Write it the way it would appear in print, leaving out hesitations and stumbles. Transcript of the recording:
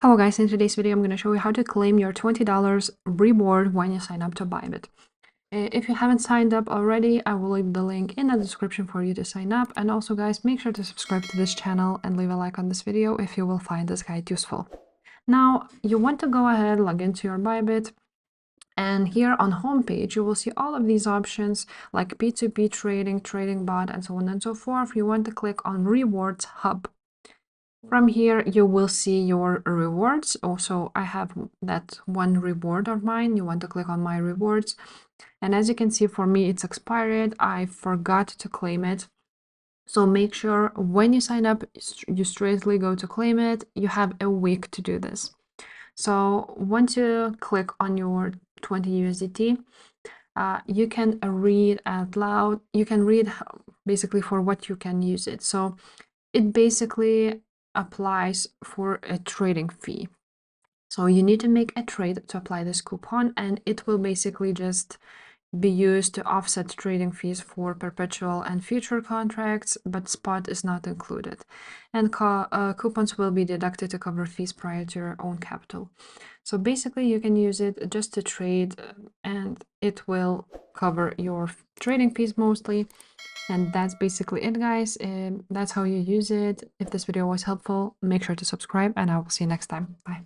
Hello guys, in today's video I'm going to show you how to claim your $20 reward when you sign up to ByBit. If you haven't signed up already, I will leave the link in the description for you to sign up. And also guys, make sure to subscribe to this channel and leave a like on this video if you will find this guide useful. Now, you want to go ahead, log into your ByBit, and here on homepage you will see all of these options like P2P trading, trading bot, and so on and so forth. You want to click on Rewards Hub. From here, you will see your rewards. Also, I have that one reward of mine. You want to click on my rewards. And as you can see, for me, it's expired. I forgot to claim it. So make sure when you sign up, you straightly go to claim it. You have a week to do this. So once you click on your 20 USDT, you can read out loud. You can read basically for what you can use it. So it basically applies for a trading fee. So you need to make a trade to apply this coupon, and it will basically just be used to offset trading fees for perpetual and future contracts, but spot is not included. And coupons will be deducted to cover fees prior to your own capital. So basically you can use it just to trade, and it will cover your trading fees mostly. And that's basically it, guys. That's how you use it. If this video was helpful, make sure to subscribe, and I will see you next time. Bye.